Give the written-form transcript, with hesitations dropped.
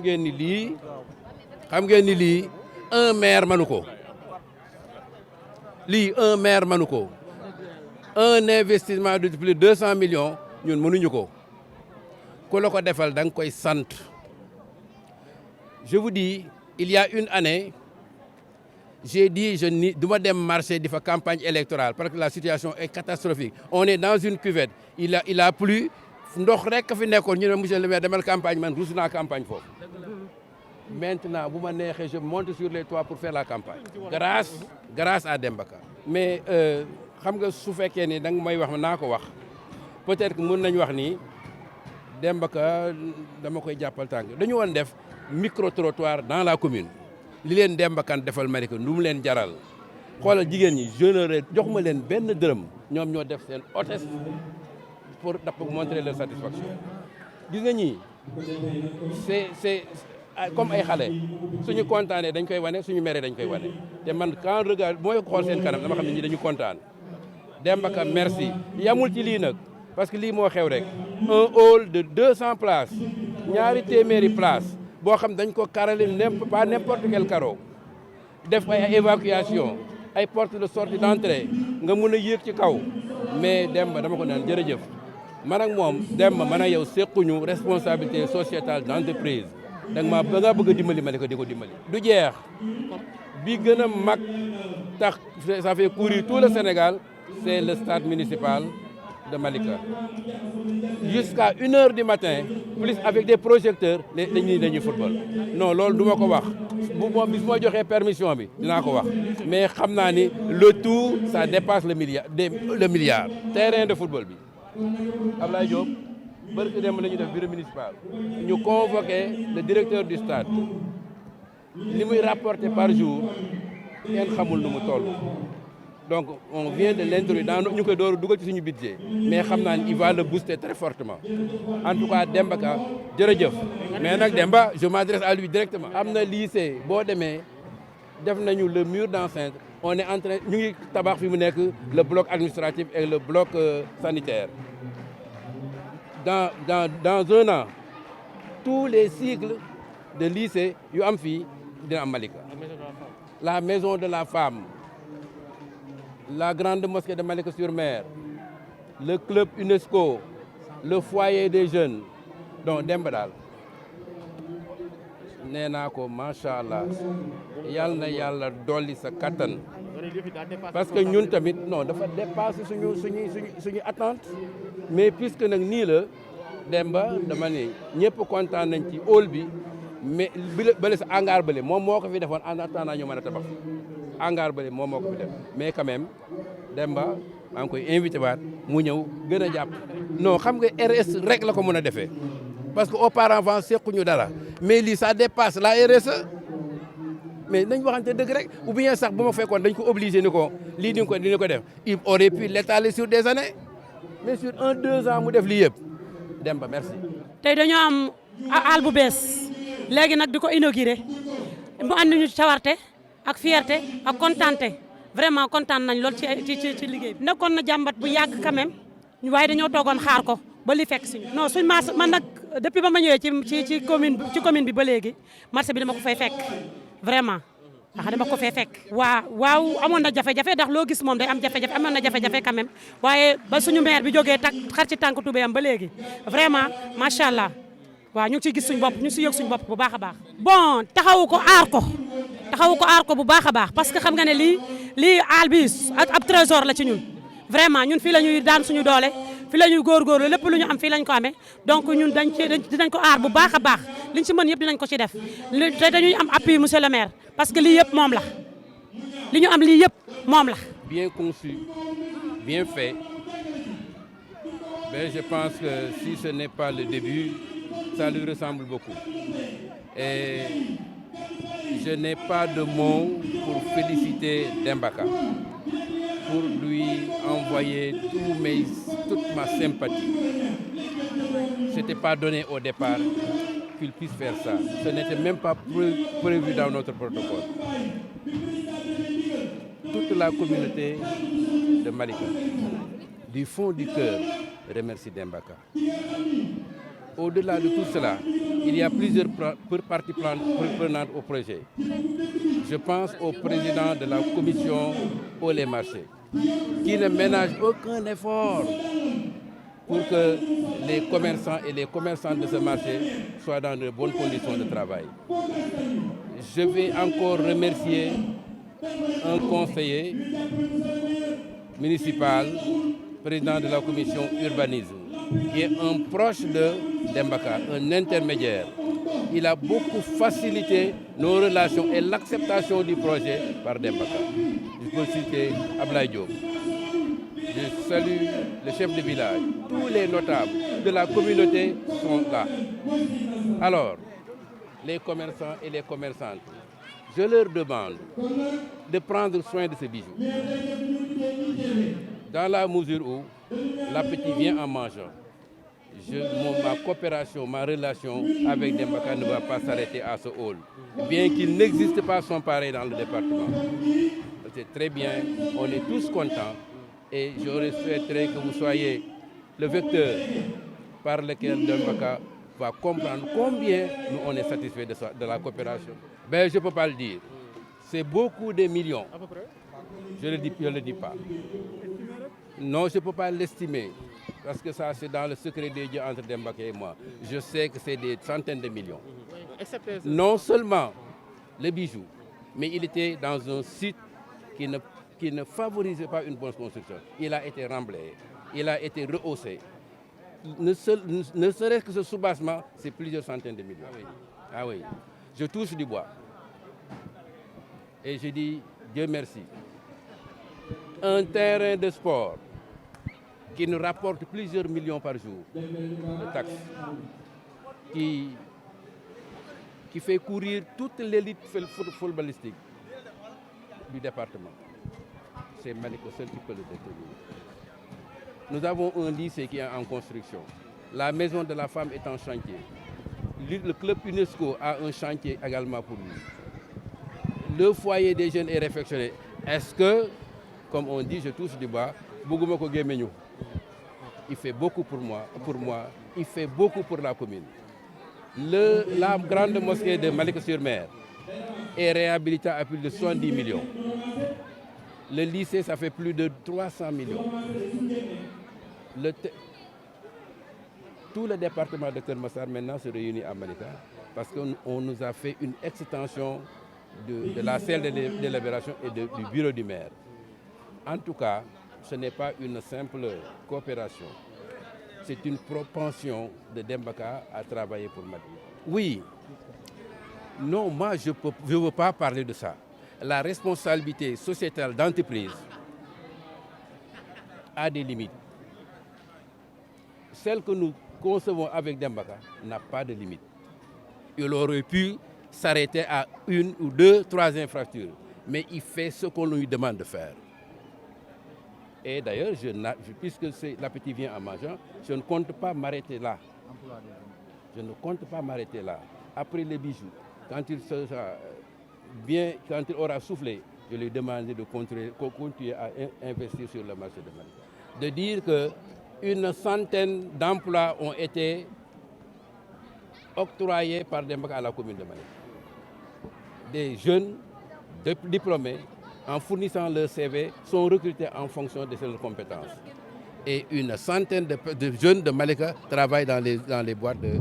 ngeen ni lii un maire mënu ko lii un maire mënu ko un investissement de plus de 200 millions ñun mënuñu ko ku la ko defal da nga koy sant je vous dis il y a une année j'ai dit je ni du ma dem marché di fa campagne électorale parce que la situation est catastrophique on est dans une cuvette il a plu ndox rek fi nekkoon ñu ne monsieur le maire demal campagne man rus naa campagne foofu maintenant bu ma neexee je monte sur les toits pour faire la campagne grâce à Demba Ka mais xam nga su fekkee ni da nga may wax naa ko wax peut-être que mën nañu wax ni Demba Ka dama koy jàppal tànk dañu woon def micro trottoir dans la commune li leen Demba Kane defal Malika nu mu leen jaral xoolal jigéen ñi jeune joxuma leen benn dërëm ñoom ñoo def seen hôtesse pour montrer leur satisfaction gis nga ñii c'est comme ay xale suñu kontaanee dañ koy wane suñu meree dañ koy wane te man quand regarde mooy xool seen kanam dama xam ne ñi dañu kontaan Demba Ka merci yamul ci lii nag parce que lii moo xew rek un hall de 200 places ñaari téeméeri places boo xam dañ ko carrelé pas n'importe quel carreau def ay évacuation ay porte de sortie d'entrée nga mun a yéeg ci kaw mais Demba dama ko naan jërëjëf man ak moom Demba man ak yow sequñu responsabilité sociétale d'entreprise da nga bëgg a dimbali Malika di ko dimbali du jeex bi gën a mag tax ça fait courir tout le Sénégal c'est le stade municipal de Malika jusqu'à 1h du matin plus avec des projecteurs dañuy football non loolu du ma ko wax bis moo joxee permission bi dinaa ko wax mais xam naa ni le tout ça dépasse le milliard terrain de football bi Ablaye Diop barki dem la ñu def bureau municipal ñu convoqué le directeur du stade li muy rapporté par jour kenn xamul nu mu toll donc on vient de l'introduire dans ñu koy door dugal ci suñu budget mais xam naa ni il va le booster très fortement en tout cas Demba Ka jërëjëf mais nag Demba je m'adresse à lui directement am na lycée boo demee def nañu le mur d'enceinte on est en train ñu ngi tabax fi mu nekk le bloc administratif et le bloc sanitaire dans un an tous les cycles de lycée yu am fii dina am Malika la maison de la femme la grande mosquée de Malika-sur-Mer le club UNESCO le foyer des jeunes donc Demba daal nee naa ko macha allah yal na yàlla dolli sa kattan parce que ñun tamit non dafa dépassé suñu attente mais puisque nag nii la Demba dama ne ñëpp kontaan nañ ci hall bi mais bële sa hangar bële moom moo ko fi defoon en attendant ñu mën a tabax hangar bële moom moo ko fi def mais quand même Demba maa ngi koy invité waat mu ñëw gën a jàpp non xam nga RS rek la ko mën a defee parce que auparavant sequñu dara mais lii ça dépasse la RSE mais nañ waxante dëgg rek ou bien sax bu ma fekkoon dañ ko obligé ni ko lii dina ko def il aurait pu l'étaler sur des années mais sur 1-2 ans mu def lii yëpp Demba merci. tey dañoo am àll bu bees léegi nag di ko inauguré mu andi ñu cawarte ak fierté ak kontaante vraiment kontaan nañ lool ci liggéey bi. nekkoon na jàmbat bu yàgg quand même waaye dañoo toogoon xaar ko ba li fekk si ñu. non suñ marché man nag depuis ba ma ñëwee ci commune bi ba léegi marché bi dama ko fay fekk vraiment ndax dama ko fay fekk. waaw amoon na jafe-jafe ndax loo gis moom day am jafe-jafe amoon na jafe-jafe quand même waaye ba suñu maire bi jógee xar ci tànk tubéyam ba léegi vraiment macha allah waaw ñu ngi ciy gis suñu bopp ñu ngi ciy yëg suñu bopp bu baax a baax. bon taxawu ko aar ko bu baax a baax parce que xam nga ne lii aal bi ab trésor la ci ñun vraiment ñun fii la ñuy daan suñu doole fii la ñuy góorgóorlu lépp lu ñu am fii lañ ko amee donc ñun dinañ ko aar bu baax a baax liñ ci mën yëpp dinañ ko ci def te dañuy am appui monsieur le maire parce que lii yëpp moom la li ñu am lii yëpp moom la. bien conçu bien fait mais je pense que si ce n'est pas le début ça lui ressemble beaucoup et je n'ai pas de mots pour féliciter Demba Ka, pour lui envoyer toute ma sympathie. C'était pas donné au départ qu'il puisse faire ça. Ce n'était même pas prévu dans notre protocole. Toute la communauté de Malika, du fond du cœur, remercie Demba Ka. au-delà de tout cela, il y a plusieurs parties prenantes au projet. Je pense au président de la commission Eau et Marchés, qui ne ménage aucun effort pour que les commerçants et les commerçantes de ce marché soient dans de bonnes conditions de travail. Je vais encore remercier un conseiller municipal, président de la commission urbanisme, qui est un proche de Dembaka, un intermédiaire. Il a beaucoup facilité nos relations et l'acceptation du projet par Dembaka. Je peux citer Ablaye Diop. Je salue le chef de village. Tous les notables de la communauté sont là. Alors, les commerçants et les commerçantes, je leur demande de prendre soin de ce bijou. Dans la mesure où l'appétit vient en mangeant, ma coopération, ma relation avec Dembaka ne va pas s'arrêter à ce hall. Bien qu'il n'existe pas son pareil dans le département. C'est très bien, on est tous contents et j'aurais souhaité que vous soyez le vecteur par lequel Dembaka va comprendre combien nous on est satisfait de la coopération. Ben, je ne peux pas le dire. C'est beaucoup de millions. À peu près? Je ne le dis pas. Non, je ne peux pas l'estimer. Parce que ça, c'est dans le secret des dieux entre Dembaka et moi. Je sais que c'est des centaines de millions. Non seulement le bijou, mais il était dans un site qui ne favorisait pas une bonne construction. Il a été remblayé, il a été rehaussé. Ne serait-ce que ce soubassement, c'est plusieurs centaines de millions. Ah oui. Je touche du bois. Et je dis, Dieu merci. Un terrain de sport qui nous rapporte plusieurs millions par jour de taxes, qui fait courir toute l'élite footballistique du département. C'est Maliko seul qui peut le détenir. Nous avons un lycée qui est en construction. La maison de la femme est en chantier. Le club UNESCO a un chantier également pour lui. Le foyer des jeunes est réfectionné. Est-ce que, comme on dit, je touche du bois, il fait beaucoup pour moi, il fait beaucoup pour la commune. La grande mosquée de Malika-sur-Mer est réhabilitée à plus de 70 millions. Le lycée, ça fait plus de 300 millions. Tout le département de Kermassar maintenant se réunit à Malika parce qu'on nous a fait une extension de la salle de délibération et du bureau du maire. En tout cas, ce n'est pas une simple coopération. C'est une propension de Dembaka à travailler pour Madi. Oui. Non, moi, je ne veux pas parler de ça. La responsabilité sociétale d'entreprise a des limites. Celle que nous concevons avec Dembaka n'a pas de limite. Il aurait pu s'arrêter à 1 ou 2, 3 infrastructures, mais il fait ce qu'on lui demande de faire. Et d'ailleurs, puisque l'appétit vient en mangeant, je ne compte pas m'arrêter là. Je ne compte pas m'arrêter là. Après les bijoux, quand il aura soufflé, je lui demanderai de continuer à investir sur le marché de Malika. De dire qu'une centaine d'emplois ont été octroyés par Dembaka à la commune de Malika. Des jeunes diplômés, en fournissant leur CV, sont recrutés en fonction de leurs compétences. Et une centaine de jeunes de Malika travaillent dans les boîtes de...